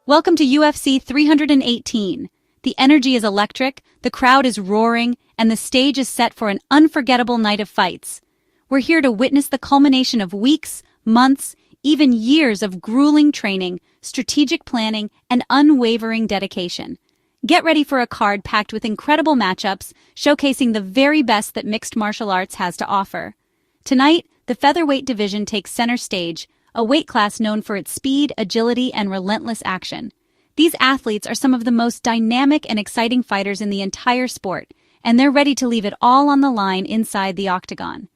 Welcome to UFC 318. The energy is electric, the crowd is roaring, and the stage is set for an unforgettable night of fights. We're here to witness the culmination of weeks, months, even years of grueling training, strategic planning, and unwavering dedication. Get ready for a card packed with incredible matchups, showcasing the very best that mixed martial arts has to offer. Tonight, the featherweight division takes center stage, a weight class known for its speed, agility, and relentless action. These athletes are some of the most dynamic and exciting fighters in the entire sport, and they're ready to leave it all on the line inside the octagon.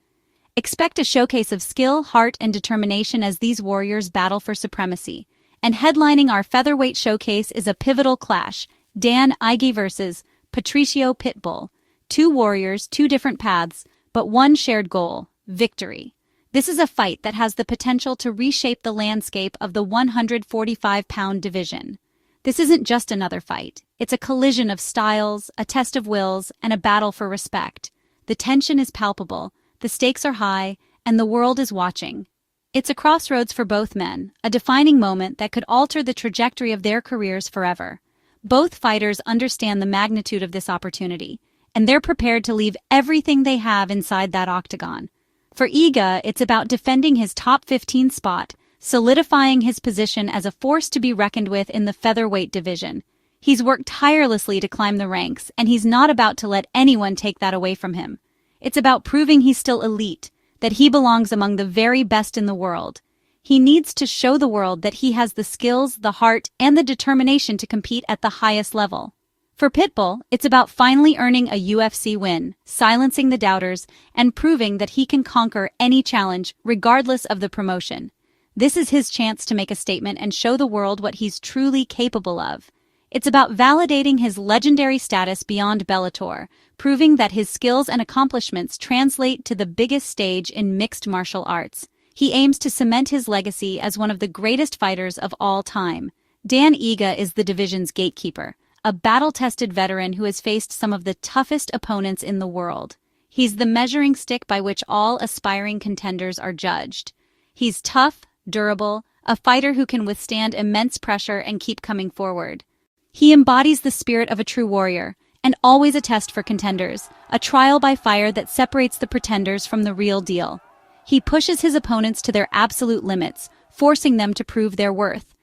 Expect a showcase of skill, heart, and determination as these warriors battle for supremacy. And headlining our featherweight showcase is a pivotal clash, Dan Ige versus Patricio Pitbull. Two warriors, two different paths, but one shared goal: victory. This is a fight that has the potential to reshape the landscape of the 145-pound division. This isn't just another fight. It's a collision of styles, a test of wills, and a battle for respect. The tension is palpable, the stakes are high, and the world is watching. It's a crossroads for both men, a defining moment that could alter the trajectory of their careers forever. Both fighters understand the magnitude of this opportunity, and they're prepared to leave everything they have inside that octagon. For Ige, it's about defending his top 15 spot, solidifying his position as a force to be reckoned with in the featherweight division. He's worked tirelessly to climb the ranks, and he's not about to let anyone take that away from him. It's about proving he's still elite, that he belongs among the very best in the world. He needs to show the world that he has the skills, the heart, and the determination to compete at the highest level. For Pitbull, it's about finally earning a UFC win, silencing the doubters, and proving that he can conquer any challenge, regardless of the promotion. This is his chance to make a statement and show the world what he's truly capable of. It's about validating his legendary status beyond Bellator, proving that his skills and accomplishments translate to the biggest stage in mixed martial arts. He aims to cement his legacy as one of the greatest fighters of all time. Dan Ige is the division's gatekeeper, a battle-tested veteran who has faced some of the toughest opponents in the world. He's the measuring stick by which all aspiring contenders are judged. He's tough, durable, a fighter who can withstand immense pressure and keep coming forward. He embodies the spirit of a true warrior, and always a test for contenders, a trial by fire that separates the pretenders from the real deal. He pushes his opponents to their absolute limits, forcing them to prove their worth.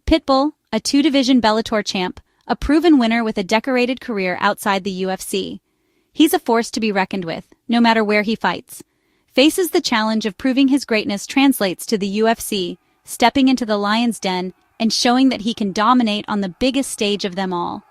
Pitbull, a two-division Bellator champ, a proven winner with a decorated career outside the UFC. He's a force to be reckoned with, no matter where he fights. Faces the challenge of proving his greatness translates to the UFC, stepping into the lion's den and showing that he can dominate on the biggest stage of them all.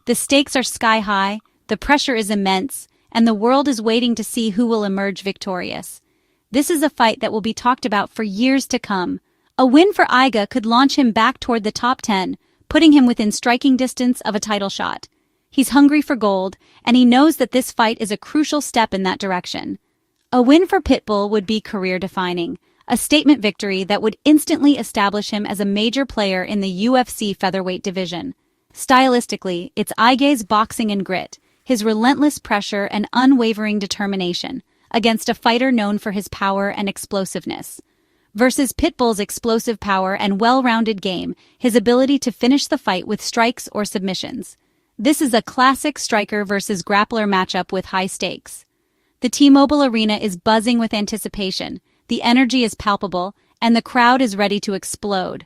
The stakes are sky high, the pressure is immense, and the world is waiting to see who will emerge victorious. This is a fight that will be talked about for years to come. A win for Ige could launch him back toward the top 10, putting him within striking distance of a title shot. He's hungry for gold, and he knows that this fight is a crucial step in that direction. A win for Pitbull would be career-defining, a statement victory that would instantly establish him as a major player in the UFC featherweight division. Stylistically, it's Ige's boxing and grit, his relentless pressure and unwavering determination, against a fighter known for his power and explosiveness. Versus Pitbull's explosive power and well-rounded game, his ability to finish the fight with strikes or submissions. This is a classic striker versus grappler matchup with high stakes. The T-Mobile Arena is buzzing with anticipation, the energy is palpable, and the crowd is ready to explode.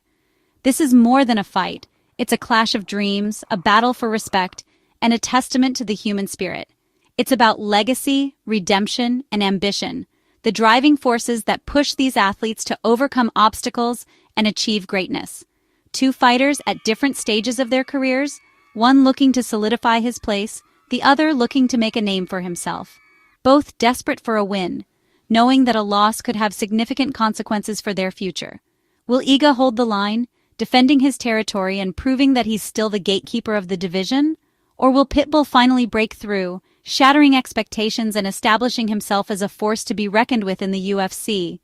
This is more than a fight. It's a clash of dreams, a battle for respect, and a testament to the human spirit. It's about legacy, redemption, and ambition, the driving forces that push these athletes to overcome obstacles and achieve greatness. Two fighters at different stages of their careers, one looking to solidify his place, the other looking to make a name for himself. Both desperate for a win, knowing that a loss could have significant consequences for their future. Will Ige hold the line, defending his territory and proving that he's still the gatekeeper of the division? Or will Pitbull finally break through, shattering expectations and establishing himself as a force to be reckoned with in the UFC?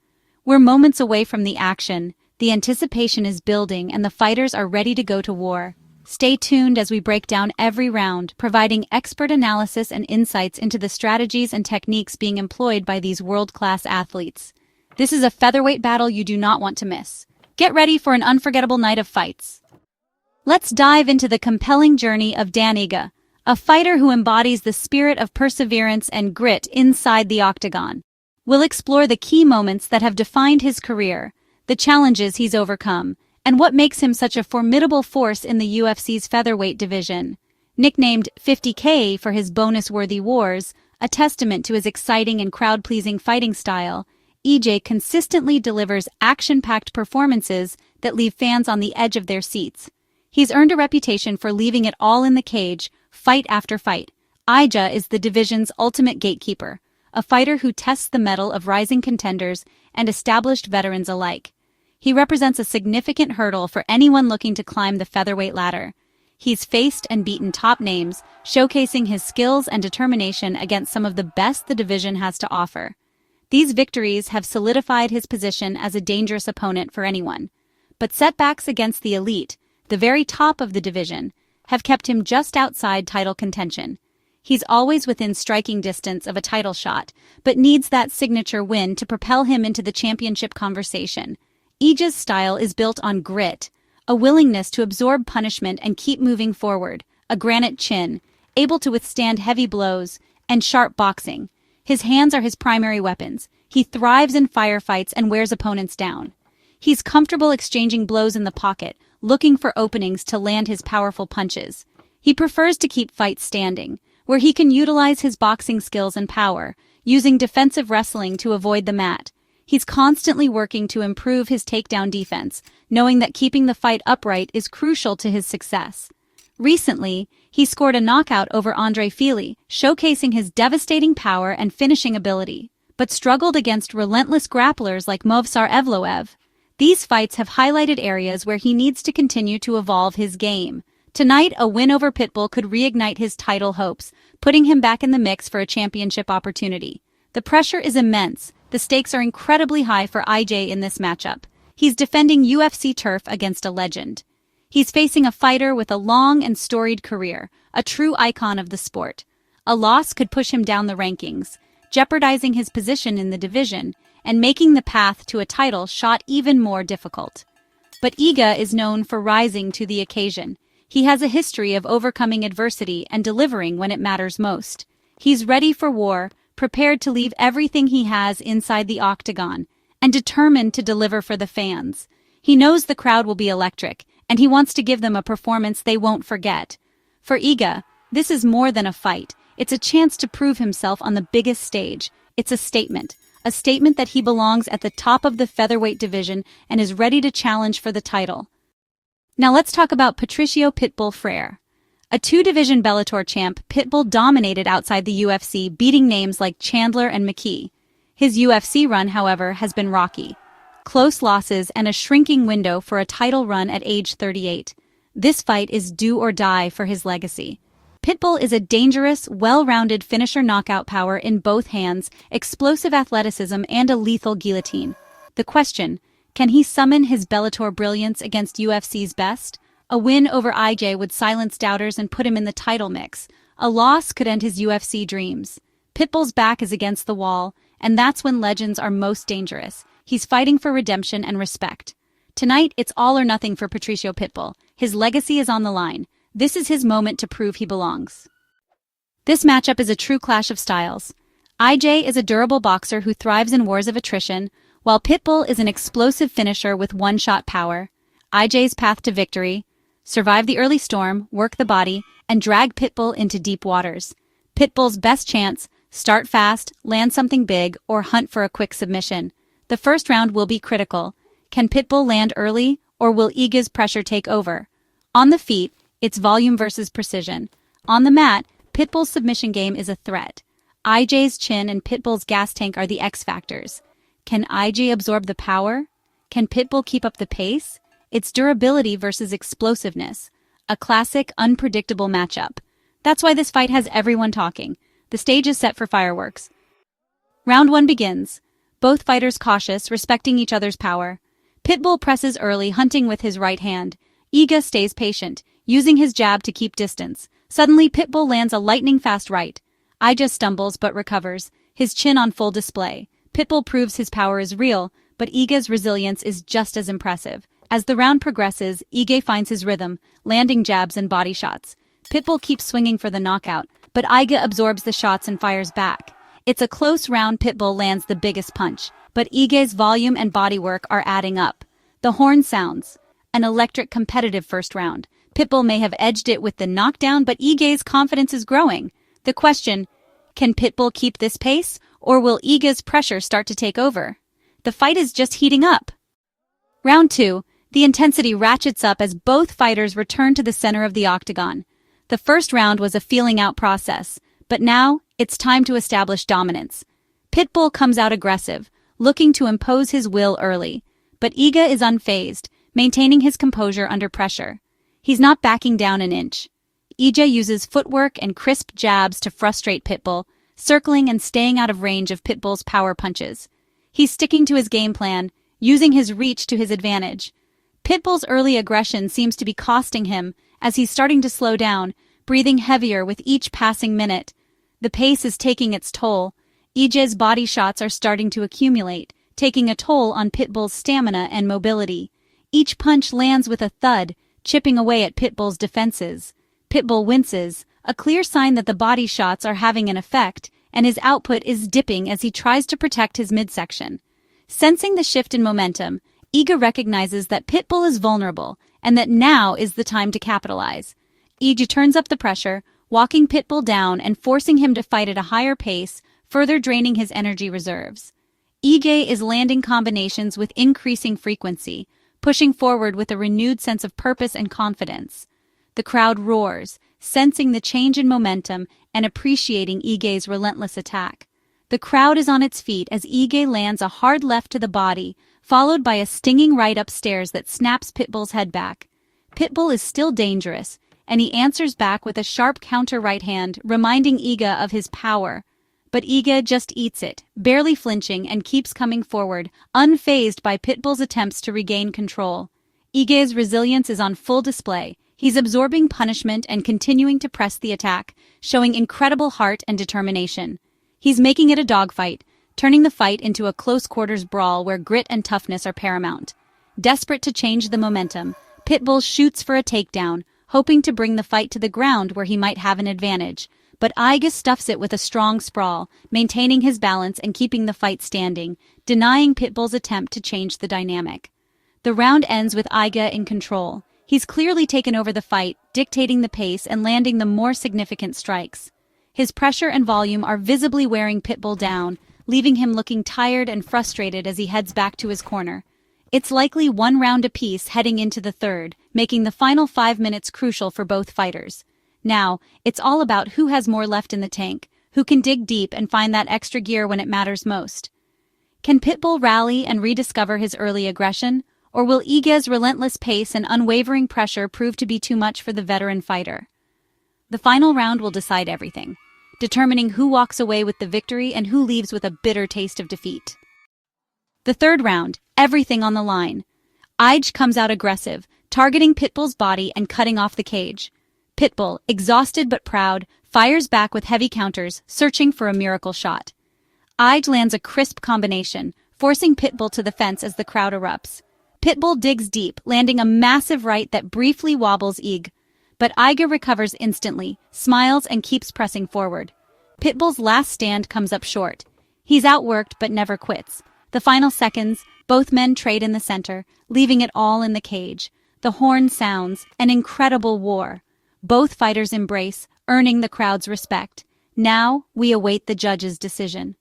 We're moments away from the action, the anticipation is building, and the fighters are ready to go to war. Stay tuned as we break down every round, providing expert analysis and insights into the strategies and techniques being employed by these world-class athletes. This is a featherweight battle you do not want to miss. Get ready for an unforgettable night of fights. Let's dive into the compelling journey of Dan Ige, a fighter who embodies the spirit of perseverance and grit inside the octagon. We'll explore the key moments that have defined his career, the challenges he's overcome, and what makes him such a formidable force in the UFC's featherweight division. Nicknamed 50K for his bonus-worthy wars, a testament to his exciting and crowd-pleasing fighting style, Ige consistently delivers action-packed performances that leave fans on the edge of their seats. He's earned a reputation for leaving it all in the cage, fight after fight. Ige is the division's ultimate gatekeeper, a fighter who tests the mettle of rising contenders and established veterans alike. He represents a significant hurdle for anyone looking to climb the featherweight ladder. He's faced and beaten top names, showcasing his skills and determination against some of the best the division has to offer. These victories have solidified his position as a dangerous opponent for anyone. But setbacks against the elite, the very top of the division, have kept him just outside title contention. He's always within striking distance of a title shot, but needs that signature win to propel him into the championship conversation. Ige's style is built on grit, a willingness to absorb punishment and keep moving forward, a granite chin, able to withstand heavy blows, and sharp boxing. His hands are his primary weapons. He thrives in firefights and wears opponents down. He's comfortable exchanging blows in the pocket, looking for openings to land his powerful punches. He prefers to keep fights standing, where he can utilize his boxing skills and power, using defensive wrestling to avoid the mat. He's constantly working to improve his takedown defense, knowing that keeping the fight upright is crucial to his success. Recently, he scored a knockout over Andre Fili, showcasing his devastating power and finishing ability, but struggled against relentless grapplers like Movsar Evloev. These fights have highlighted areas where he needs to continue to evolve his game. Tonight, a win over Pitbull could reignite his title hopes, putting him back in the mix for a championship opportunity. The pressure is immense. The stakes are incredibly high for Ige in this matchup. He's defending UFC turf against a legend. He's facing a fighter with a long and storied career, a true icon of the sport. A loss could push him down the rankings, jeopardizing his position in the division and making the path to a title shot even more difficult. But Ige is known for rising to the occasion. He has a history of overcoming adversity and delivering when it matters most. He's ready for war, prepared to leave everything he has inside the octagon, and determined to deliver for the fans. He knows the crowd will be electric, and he wants to give them a performance they won't forget. For Ige, this is more than a fight. It's a chance to prove himself on the biggest stage. It's a statement that he belongs at the top of the featherweight division and is ready to challenge for the title. Now let's talk about Patricio Pitbull Freire. A two-division Bellator champ, Pitbull dominated outside the UFC, beating names like Chandler and McKee. His UFC run, however, has been rocky. Close losses and a shrinking window for a title run at age 38. This fight is do or die for his legacy. Pitbull is a dangerous, well-rounded finisher knockout power in both hands, explosive athleticism, and a lethal guillotine. The question, can he summon his Bellator brilliance against UFC's best? A win over Ige would silence doubters and put him in the title mix. A loss could end his UFC dreams. Pitbull's back is against the wall, and that's when legends are most dangerous. He's fighting for redemption and respect. Tonight, it's all or nothing for Patricio Pitbull. His legacy is on the line. This is his moment to prove he belongs. This matchup is a true clash of styles. Ige is a durable boxer who thrives in wars of attrition, while Pitbull is an explosive finisher with one-shot power. Ige's path to victory: survive the early storm, work the body, and drag Pitbull into deep waters. Pitbull's best chance: start fast, land something big, or hunt for a quick submission. The first round will be critical. Can Pitbull land early, or will Ige's pressure take over? On the feet, it's volume versus precision. On the mat, Pitbull's submission game is a threat. Ige's chin and Pitbull's gas tank are the X factors. Can Ige absorb the power? Can Pitbull keep up the pace? It's durability versus explosiveness. A classic, unpredictable matchup. That's why this fight has everyone talking. The stage is set for fireworks. Round 1 begins. Both fighters cautious, respecting each other's power. Pitbull presses early, hunting with his right hand. Ige stays patient, using his jab to keep distance. Suddenly, Pitbull lands a lightning-fast right. Ige stumbles but recovers, his chin on full display. Pitbull proves his power is real, but Ige's resilience is just as impressive. As the round progresses, Ige finds his rhythm, landing jabs and body shots. Pitbull keeps swinging for the knockout, but Ige absorbs the shots and fires back. It's a close round. Pitbull lands the biggest punch, but Ige's volume and bodywork are adding up. The horn sounds. An electric competitive first round. Pitbull may have edged it with the knockdown, but Ige's confidence is growing. The question, can Pitbull keep this pace, or will Ige's pressure start to take over? The fight is just heating up. Round 2. The intensity ratchets up as both fighters return to the center of the octagon. The first round was a feeling-out process, but now it's time to establish dominance. Pitbull comes out aggressive, looking to impose his will early, but Ige is unfazed, maintaining his composure under pressure. He's not backing down an inch. Ige uses footwork and crisp jabs to frustrate Pitbull, circling and staying out of range of Pitbull's power punches. He's sticking to his game plan, using his reach to his advantage. Pitbull's early aggression seems to be costing him, as he's starting to slow down, breathing heavier with each passing minute. The pace is taking its toll. Ige's body shots are starting to accumulate, taking a toll on Pitbull's stamina and mobility. Each punch lands with a thud, chipping away at Pitbull's defenses. Pitbull winces, a clear sign that the body shots are having an effect, and his output is dipping as he tries to protect his midsection. Sensing the shift in momentum, Ige recognizes that Pitbull is vulnerable, and that now is the time to capitalize. Ige turns up the pressure, walking Pitbull down and forcing him to fight at a higher pace, further draining his energy reserves. Ige is landing combinations with increasing frequency, pushing forward with a renewed sense of purpose and confidence. The crowd roars, sensing the change in momentum and appreciating Ige's relentless attack. The crowd is on its feet as Ige lands a hard left to the body, followed by a stinging right upstairs that snaps Pitbull's head back. Pitbull is still dangerous, and he answers back with a sharp counter right hand, reminding Ige of his power. But Ige just eats it, barely flinching, and keeps coming forward, unfazed by Pitbull's attempts to regain control. Ige's resilience is on full display. He's absorbing punishment and continuing to press the attack, showing incredible heart and determination. He's making it a dogfight, turning the fight into a close-quarters brawl where grit and toughness are paramount. Desperate to change the momentum, Pitbull shoots for a takedown, hoping to bring the fight to the ground where he might have an advantage. But Ige stuffs it with a strong sprawl, maintaining his balance and keeping the fight standing, denying Pitbull's attempt to change the dynamic. The round ends with Ige in control. He's clearly taken over the fight, dictating the pace and landing the more significant strikes. His pressure and volume are visibly wearing Pitbull down, leaving him looking tired and frustrated as he heads back to his corner. It's likely one round apiece heading into the third, making the final 5 minutes crucial for both fighters. Now, it's all about who has more left in the tank, who can dig deep and find that extra gear when it matters most. Can Pitbull rally and rediscover his early aggression, or will Ige's relentless pace and unwavering pressure prove to be too much for the veteran fighter? The final round will decide everything, determining who walks away with the victory and who leaves with a bitter taste of defeat. The third round, everything on the line. Ige comes out aggressive, targeting Pitbull's body and cutting off the cage. Pitbull, exhausted but proud, fires back with heavy counters, searching for a miracle shot. Ige lands a crisp combination, forcing Pitbull to the fence as the crowd erupts. Pitbull digs deep, landing a massive right that briefly wobbles Ige. But Ige recovers instantly, smiles and keeps pressing forward. Pitbull's last stand comes up short. He's outworked but never quits. The final seconds, both men trade in the center, leaving it all in the cage. The horn sounds, an incredible war. Both fighters embrace, earning the crowd's respect. Now, we await the judge's decision.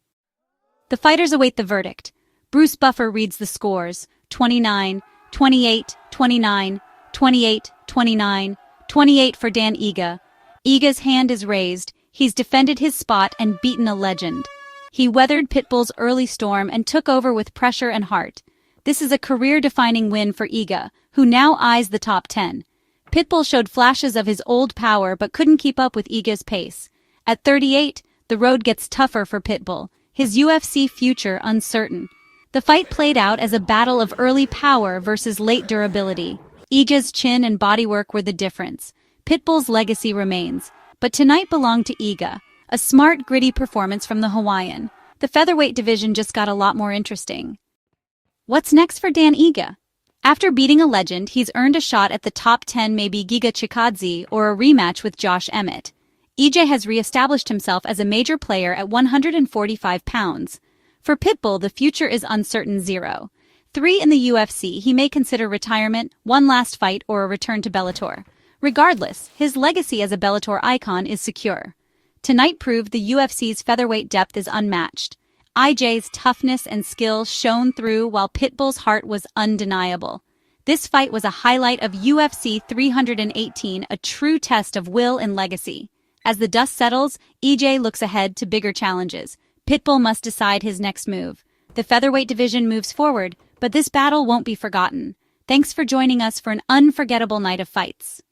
The fighters await the verdict. Bruce Buffer reads the scores: 29, 28, 29, 28, 29, 28 for Dan Ige. Ige's hand is raised. He's defended his spot and beaten a legend. He weathered Pitbull's early storm and took over with pressure and heart. This is a career-defining win for Ige, who now eyes the top 10. Pitbull showed flashes of his old power but couldn't keep up with Ige's pace. At 38, the road gets tougher for Pitbull, his UFC future uncertain. The fight played out as a battle of early power versus late durability. Ige's chin and bodywork were the difference. Pitbull's legacy remains, but tonight belonged to Ige, a smart, gritty performance from the Hawaiian. The featherweight division just got a lot more interesting. What's next for Dan Ige? After beating a legend, he's earned a shot at the top 10 maybe Giga Chikadze or a rematch with Josh Emmett. Ige has re-established himself as a major player at 145 pounds. For Pitbull, the future is uncertain 0. 3 in the UFC, he may consider retirement, one last fight, or a return to Bellator. Regardless, his legacy as a Bellator icon is secure. Tonight proved the UFC's featherweight depth is unmatched. Ige's toughness and skill shone through while Pitbull's heart was undeniable. This fight was a highlight of UFC 318, a true test of will and legacy. As the dust settles, Ige looks ahead to bigger challenges. Pitbull must decide his next move. The featherweight division moves forward, but this battle won't be forgotten. Thanks for joining us for an unforgettable night of fights.